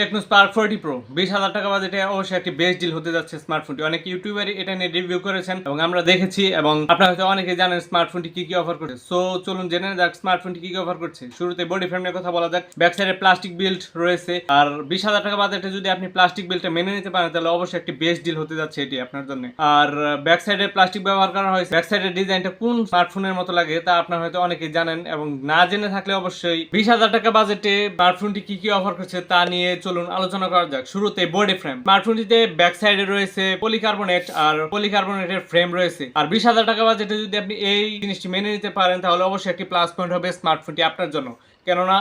Tecno Spark 40 pro 20,000 টাকা বাজেটে অবশ্যই একটি বেস্ট ডিল হতে যাচ্ছে স্মার্টফোনটি। অনেক ইউটিউবারই এটা নিয়ে রিভিউ করেছেন এবং আমরা দেখেছি এবং আপনারা হয়তো অনেকেই জানেন স্মার্টফোনটি কি কি অফার করছে। সো চলুন জেনে যাক স্মার্টফোনটি কি কি অফার করছে। শুরুতে বডি ফ্রেম নিয়ে কথা বলা যাক। ব্যাক সাইডে প্লাস্টিক বিল্ড রয়েছে, আর 20,000 টাকা বাজেটে যদি আপনি প্লাস্টিক বিল্ডটা মেনে নিতে পারেন তাহলে অবশ্যই একটি বেস্ট ডিল হতে যাচ্ছে এটি আপনার জন্য। আর ব্যাক সাইডে প্লাস্টিক ব্যবহার করা হয়েছে। ব্যাক সাইডের ডিজাইনটা কোন স্মার্টফোনের মতো লাগে তা আপনারা হয়তো অনেকেই জানেন, এবং না জেনে থাকলে অবশ্যই 20,000 টাকা বাজেটে স্মার্টফোনটি কি কি অফার করছে তা নিয়ে চলুন আলোচনা করা যাক। শুরুতে বডি ফ্রেম। স্মার্টফোনটিতে ব্যাক সাইডে রয়েছে পলিকার্বনেট আর পলিকার্বনেটের ফ্রেম রয়েছে। আর 20,000 টাকা বাজেটে যদি আপনি এই জিনিসটি মেনে নিতে পারেন তাহলে অবশ্যই একটি প্লাস পয়েন্ট হবে স্মার্টফোনটি আপনার জন্য। কেননা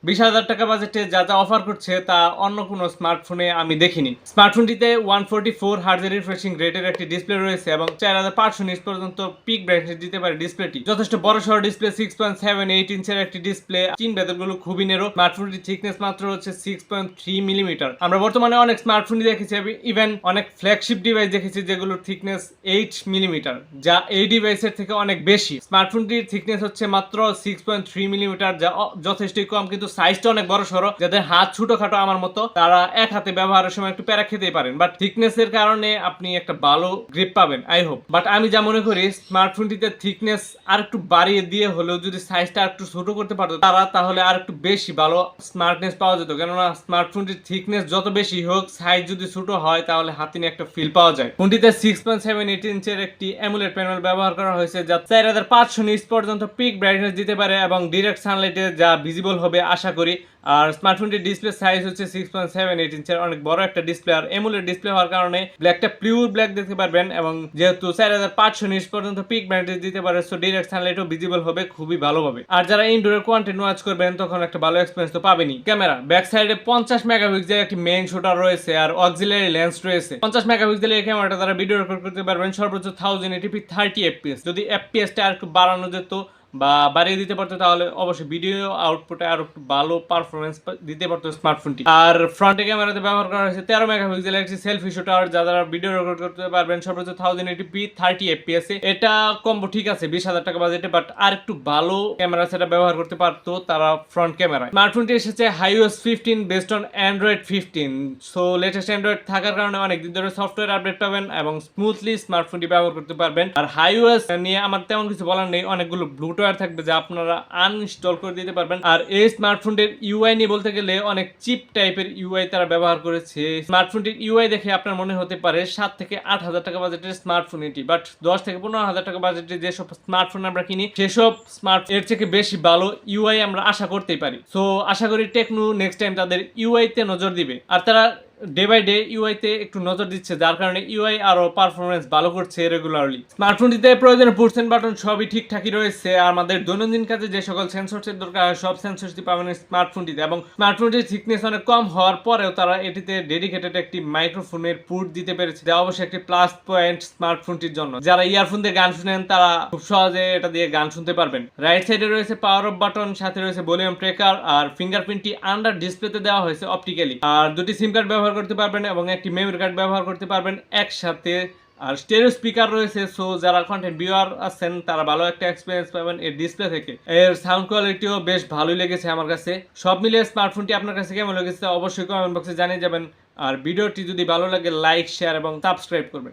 20,000 টাকা বাজেটে যা যা অফার করছে তা অন্য কোনো স্মার্টফোনে আমি দেখিনি। স্মার্টফোনটিতে 144 হার্জের রিফ্রেশিং রেটের একটি ডিসপ্লে রয়েছে এবং 4500 নিটস পর্যন্ত পিক ব্রাইটনেস দিতে পারে ডিসপ্লেটি। যথেষ্ট বড় সড় ডিসপ্লে, 6.78 ইঞ্চের একটি ডিসপ্লে। চিন ভেতরগুলো খুবই নেরো। স্মার্টফোনটির থিকনেস মাত্র হচ্ছে 6.3 মিলিমিটার। আমরা বর্তমানে অনেক স্মার্টফোনই দেখেছি, ইভেন অনেক ফ্ল্যাগশিপ ডিভাইস দেখেছি যেগুলোর থিকনেস 8 মিলিমিটার, যা এই ডিভাইসের থেকে অনেক বেশি। স্মার্টফোনটির থিকনেস হচ্ছে মাত্র 6.3 মিলিমিটার, যা যথেষ্টই কম, কিন্তু সাইজটা অনেক বড় সড়ো। যাদের হাত ছোটখাটো আমার মতো তারা এক হাতে ব্যবহারের সময় একটু প্যারা খেতেই পারেন, বাট থিকনেসের কারণে আপনি একটা ভালো গ্রিপ পাবেন আই হোপ। বাট আমি যা মনে করি স্মার্টফোনটিতে থিকনেস আর একটু বাড়িয়ে দিয়ে হলেও যদি সাইজটা একটু ছোট করতে পারতো তারা, তাহলে আর একটু বেশি ভালো স্মার্টনেস পাওয়া যেত। কেননা স্মার্টফোনটির থিকনেস যত বেশি হোক, সাইজ যদি ছোট হয় তাহলে হাতে নিয়ে একটা ফিল পাওয়া যায়। ফোনটিতে 6.78 ইঞ্চের একটি অ্যামোলেড প্যানেল ব্যবহার করা হয়েছে, যা 4500 নিটস পর্যন্ত পিক ব্রাইটনেস দিতে পারে এবং ডিরেক্ট সানলাইটে যা ভিজিবল হবে আশা করি। আর স্মার্টফোনটির ডিসপ্লে সাইজ হচ্ছে 6.78 ইঞ্চের, অনেক বড় একটা ডিসপ্লে। আর এমুলেট ডিসপ্লে হওয়ার কারণে ব্ল্যাকটা পিওর ব্ল্যাক দেখতে পারবেন এবং যেহেতু 4500 নিটস পর্যন্ত পিক ব্রাইটনেস দিতে পারে, সো ডিরেক্ট সানলাইটও ভিজিবল হবে খুবই ভালোভাবে। আর যারা ইনডোরের কন্টেন্ট ওয়াচ করবেন তখন একটা ভালো এক্সপেরিয়েন্স তো পাবেনই। ক্যামেরা ব্যাক সাইডে 50 মেগাপিক্সেলের একটি মেইন শুটার রয়েছে আর অক্সিলারি লেন্স রয়েছে। 50 মেগাপিক্সেলের এই ক্যামেরাটা তারা ভিডিও রেকর্ড করতে পারবেন সর্বোচ্চ 1080p 30 fps। যদি fps-টা আর একটু বাড়ানো যেত বা বাড়িয়ে দিতে পারতো তাহলে অবশ্যই ভিডিও আউটপুটে আরো একটু ভালো পারফরমেন্স দিতে পারতো স্মার্টফোনটি। আর ফ্রন্টে ক্যামেরাতে ব্যবহার করা হয়েছে 13 মেগাপিক্সেলের একটি সেলফি শুটার, যারা ভিডিও রেকর্ড করতে পারবেন সর্বোচ্চ 1080p 30 fps। এটা কম্বো ঠিক আছে 20,000 টাকা বাজেটে, বাট আর একটু ভালো ক্যামেরা সেটা ব্যবহার করতে পারতো তারা ফ্রন্ট ক্যামেরায়। স্মার্টফোনটি এসেছে iOS 15 based on Android 15। So latest Android থাকার কারণে অনেক দিন ধরে সফটওয়্যার আপডেট পাবেন এবং স্মুথলি স্মার্টফোনটি ব্যবহার করতে পারবেন। আর iOS নিয়ে আমার তেমন কিছু বলার নেই, অনেকগুলো ব্লুটুথ থাকবে যা আপনারা আনইনস্টল করে দিতে পারবেন। আর এই স্মার্টফোনটির ইউআই নিয়ে বলতে গেলে অনেক চিপ টাইপের ইউআই তারা ব্যবহার করেছে। স্মার্টফোনটির ইউআই দেখে আপনার মনে হতে পারে 7 থেকে 8,000 টাকা বাজেটের স্মার্টফোন এটি, বাট 10 থেকে 15,000 টাকা বাজেটের যেসব স্মার্টফোন আমরা কিনি সেসব স্মার্টফোন এর থেকে বেশি ভালো ইউআই আমরা আশা করতেই পারি। সো আশা করি টেকনো নেক্সট টাইম তাদের ইউআই তে নজর দিবে। আর তারা ডে বাই ডে ইউআই তে একটু নজর দিচ্ছে, যার কারণে ইউআই আরো পারফরমেন্স ভালো করছে রেগুলারলি। স্মার্টফোনটিতে প্রয়োজনীয় পুশ এন্ড বাটন সবই ঠিকঠাকই রয়েছে। আর আমাদের দৈনন্দিন কাজে যে সকল সেন্সরসের দরকার হয় সব সেন্সরসই পাবেন স্মার্টফোনটিতে, এবং স্মার্টফোনটির থিকনেস অনেক কম হওয়ার পরেও তারা এটিতে ডেডিকেটেড একটি মাইক্রোফোনের পুট দিতে পেরেছে, যা অবশ্যই একটি প্লাস পয়েন্ট স্মার্টফোনটির জন্য। যারা ইয়ারফোন দিয়ে গান শুনেন তারা খুব সহজে এটা দিয়ে গান শুনতে পারবেন। রাইট সাইডে রয়েছে পাওয়ার অফ বাটন, সাথে রয়েছে ভলিউম ট্র্যাকার, আর ফিঙ্গারপ্রিন্টটি আন্ডার ডিসপ্লেতে দেওয়া হয়েছে অপটিক্যালি। আর দুটি সিম কার্ড ব্যবহার করতে পারবেন এবং একটি মেমরি কার্ড ব্যবহার করতে পারবেন একসাথে। আর স্টেরিও স্পিকার রয়েছে, সো যারা কন্টেন্ট ভিউয়ার আছেন তারা ভালো একটা এক্সপিরিয়েন্স পাবেন এর ডিসপ্লে থেকে। এর সাউন্ড কোয়ালিটিও বেশ ভালোই লেগেছে আমার কাছে। সব মিলিয়ে স্মার্টফোনটি আপনার কাছে কেমন লেগেছে অবশ্যই কমেন্ট বক্সে জানিয়ে যাবেন। আর ভিডিওটি যদি ভালো লাগে লাইক, শেয়ার এবং সাবস্ক্রাইব করবেন।